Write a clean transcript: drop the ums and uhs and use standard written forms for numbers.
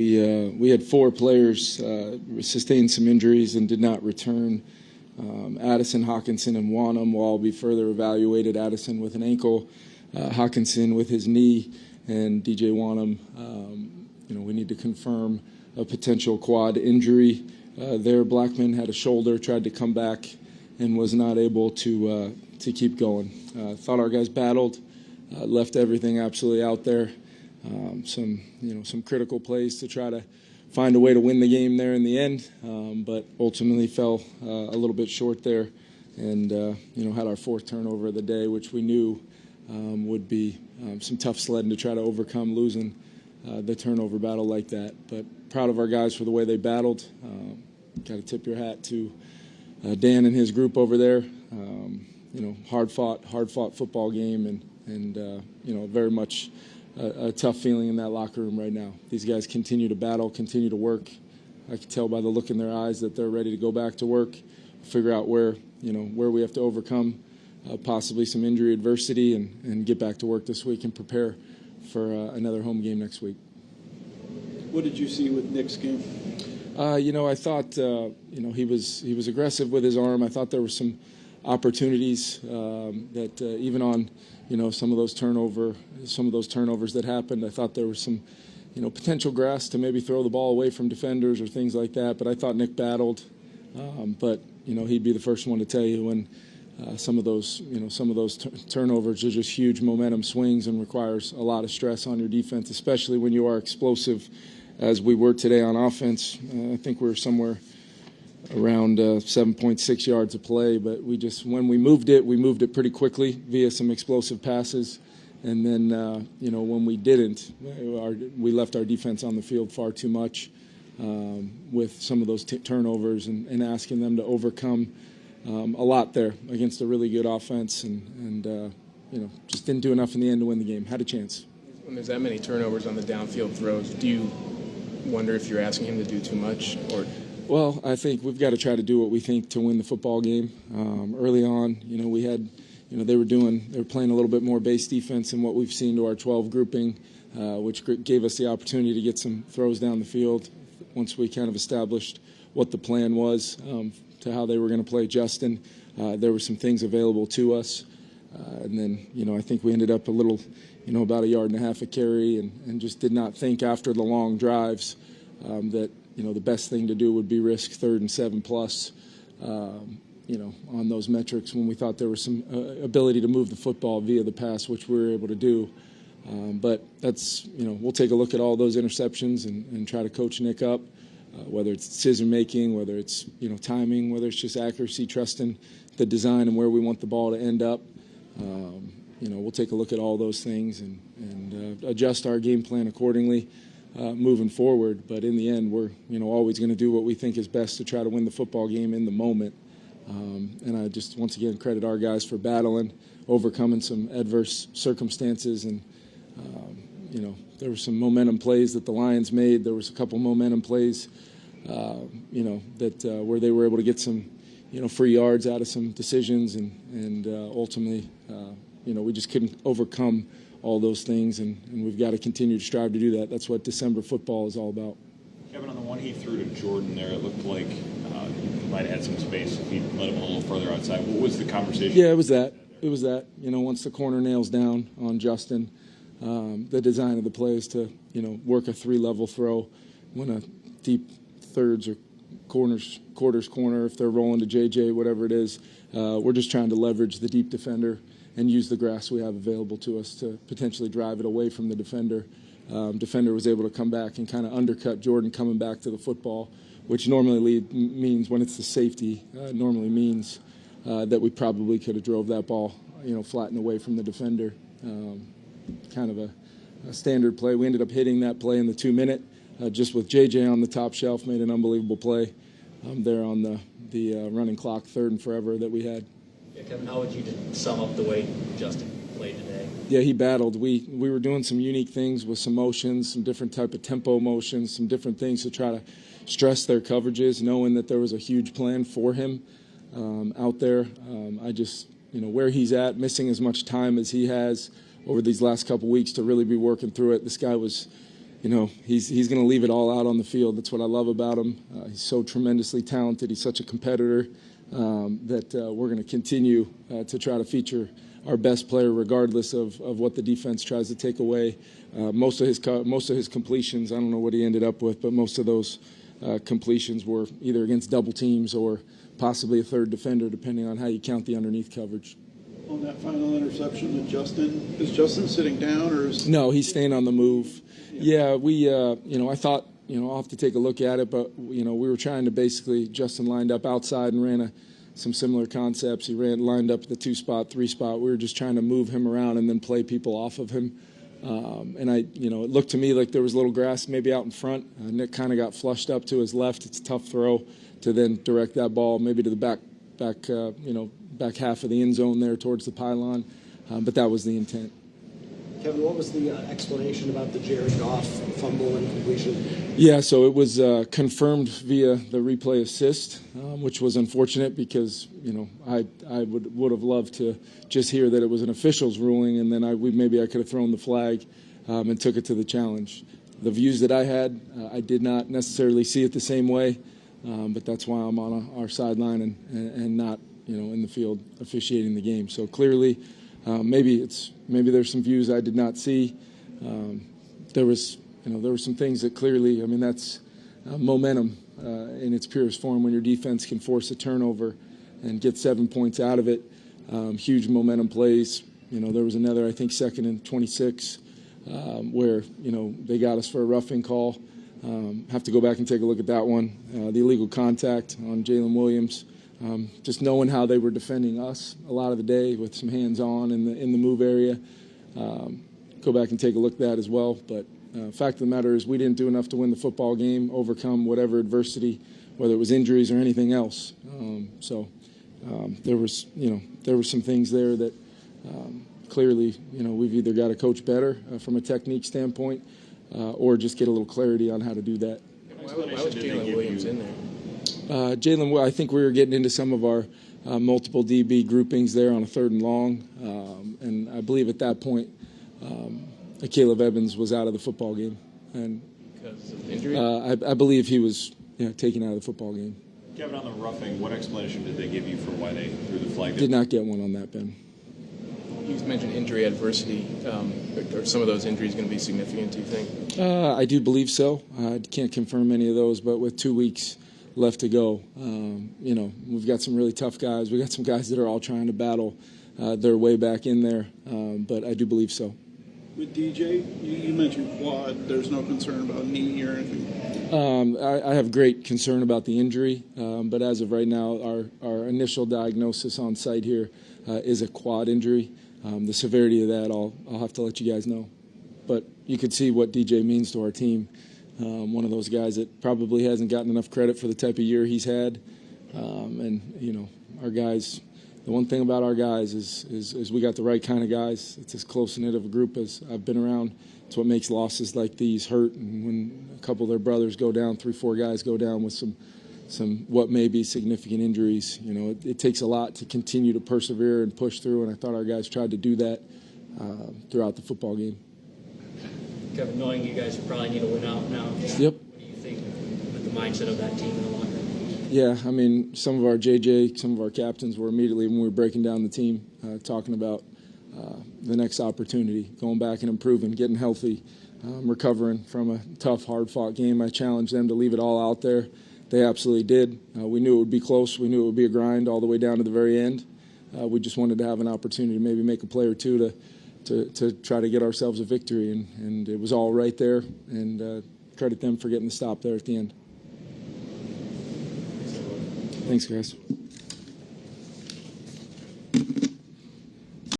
We had 4 players sustain some injuries and did not return. Addison, Hawkinson, and Wanham will all be further evaluated. Addison with an ankle, Hawkinson with his knee, and DJ Wanham. We need to confirm a potential quad injury there. Blackman had a shoulder, tried to come back, and was not able to keep going. Thought our guys battled, left everything absolutely out there. Some critical plays to try to find a way to win the game there in the end, but ultimately fell a little bit short there, and had our 4th turnover of the day, which we knew would be some tough sledding to try to overcome, losing the turnover battle like that. But proud of our guys for the way they battled. Got to tip your hat to Dan and his group over there. Hard fought football game, and very much a tough feeling in that locker room right now. These guys continue to battle, continue to work. I can tell by the look in their eyes that they're ready to go back to work, figure out where we have to overcome possibly some injury adversity, and get back to work this week and prepare for another home game next week. What did you see with Nick's game? I thought he was aggressive with his arm. I thought there were some opportunities that even on some of those turnovers that happened, I thought there was some potential grass to maybe throw the ball away from defenders or things like that. But I thought Nick battled. But he'd be the first one to tell you when some of those turnovers are just huge momentum swings and requires a lot of stress on your defense, especially when you are explosive as we were today on offense. I think we were somewhere around 7.6 yards of play, but when we moved it pretty quickly via some explosive passes, and then when we didn't, we left our defense on the field far too much with some of those turnovers and asking them to overcome a lot there against a really good offense, and just didn't do enough in the end to win the game. Had a chance. When there's that many turnovers on the downfield throws, do you wonder if you're asking him to do too much? Or Well, I think we've got to try to do what we think to win the football game. Early on, we had, they were playing a little bit more base defense than what we've seen to our 12 grouping, which gave us the opportunity to get some throws down the field once we kind of established what the plan was to how they were going to play Justin. There were some things available to us. And then, I think we ended up a little, about 1.5 yards a carry, and just did not think after the long drives that, the best thing to do would be risk 3rd and 7+, on those metrics when we thought there was some ability to move the football via the pass, which we were able to do. But that's, we'll take a look at all those interceptions and try to coach Nick up, whether it's decision-making, whether it's, timing, whether it's just accuracy, trusting the design and where we want the ball to end up. We'll take a look at all those things and adjust our game plan accordingly moving forward. But in the end, we're always going to do what we think is best to try to win the football game in the moment. And I just once again credit our guys for battling, overcoming some adverse circumstances, and there were some momentum plays that the Lions made. There was a couple momentum plays, that where they were able to get some free yards out of some decisions, and ultimately, we just couldn't overcome all those things, and we've got to continue to strive to do that. That's what December football is all about. Kevin, on the one he threw to Jordan there, it looked like you might have had some space if he let him a little further outside. What was the conversation? Yeah, it was that. Once the corner nails down on Justin, the design of the play is to, work a 3-level throw when a deep thirds or quarters corner, if they're rolling to JJ, whatever it is. We're just trying to leverage the deep defender and use the grass we have available to us to potentially drive it away from the defender. Defender was able to come back and kind of undercut Jordan coming back to the football, which normally means, when it's the safety, normally means that we probably could have drove that ball, flattened away from the defender. Kind of a standard play. We ended up hitting that play in the 2-minute, just with JJ on the top shelf, made an unbelievable play there on the running clock, 3rd and forever that we had. Yeah, Kevin, how would you sum up the way Justin played today? Yeah, he battled. We were doing some unique things with some motions, some different type of tempo motions, some different things to try to stress their coverages, knowing that there was a huge plan for him out there. I just, where he's at, missing as much time as he has over these last couple weeks to really be working through it. This guy was, he's going to leave it all out on the field. That's what I love about him. He's so tremendously talented. He's such a competitor that we're going to continue to try to feature our best player regardless of what the defense tries to take away. Most of his completions, I don't know what he ended up with, but most of those completions were either against double teams or possibly a third defender, depending on how you count the underneath coverage. On that final interception to Justin, is Justin sitting down or is? No, he's staying on the move. Yeah, I thought, I'll have to take a look at it, but, we were trying to basically, Justin lined up outside and ran some similar concepts. He lined up the 2-spot, 3-spot. We were just trying to move him around and then play people off of him. And it looked to me like there was a little grass maybe out in front. Nick kind of got flushed up to his left. It's a tough throw to then direct that ball maybe to the back half of the end zone there towards the pylon. But that was the intent. Kevin, what was the explanation about the Jared Goff fumble and completion? Yeah, so it was confirmed via the replay assist, which was unfortunate because I would have loved to just hear that it was an official's ruling, and then maybe I could have thrown the flag and took it to the challenge. The views that I had, I did not necessarily see it the same way, but that's why I'm on our sideline and not in the field officiating the game. So clearly, maybe there's some views I did not see. There were some things that clearly, that's momentum in its purest form when your defense can force a turnover and get 7 points out of it. Huge momentum plays. There was another, I think, 2nd and 26 where, they got us for a roughing call. Have to go back and take a look at that one. The illegal contact on Jalen Williams. Just knowing how they were defending us a lot of the day with some hands-on in the move area. Go back and take a look at that as well. But fact of the matter is we didn't do enough to win the football game, overcome whatever adversity, whether it was injuries or anything else. There were some things there that clearly, we've either got to coach better from a technique standpoint or just get a little clarity on how to do that. Why was Jalen Williams in there? Jalen, I think we were getting into some of our multiple DB groupings there on a 3rd and long, and I believe at that point, Caleb Evans was out of the football game, and Because of injury? I believe he was taken out of the football game. Kevin, on the roughing, what explanation did they give you for why they threw the flag? Did not get one on that, Ben. You mentioned injury adversity. Are some of those injuries going to be significant, do you think? I do believe so. I can't confirm any of those, but with 2 weeks left to go, we've got some really tough guys. We've got some guys that are all trying to battle their way back in there, but I do believe so. With DJ, you mentioned quad. There's no concern about knee or anything? I have great concern about the injury, but as of right now, our initial diagnosis on site here is a quad injury. The severity of that, I'll have to let you guys know. But you could see what DJ means to our team. One of those guys that probably hasn't gotten enough credit for the type of year he's had. And our guys, the one thing about our guys is we got the right kind of guys. It's as close-knit of a group as I've been around. It's what makes losses like these hurt. And when a couple of their brothers go down, 3-4 guys go down with some what may be significant injuries, it takes a lot to continue to persevere and push through. And I thought our guys tried to do that throughout the football game. Kevin, knowing you guys probably need to win out now, Yep. What do you think with the mindset of that team in the locker room? Yeah, some of our some of our captains were immediately when we were breaking down the team talking about the next opportunity, going back and improving, getting healthy, recovering from a tough, hard-fought game. I challenged them to leave it all out there. They absolutely did. We knew it would be close. We knew it would be a grind all the way down to the very end. We just wanted to have an opportunity to maybe make a play or two to try to get ourselves a victory, and it was all right there, and credit them for getting the stop there at the end. Thanks, guys.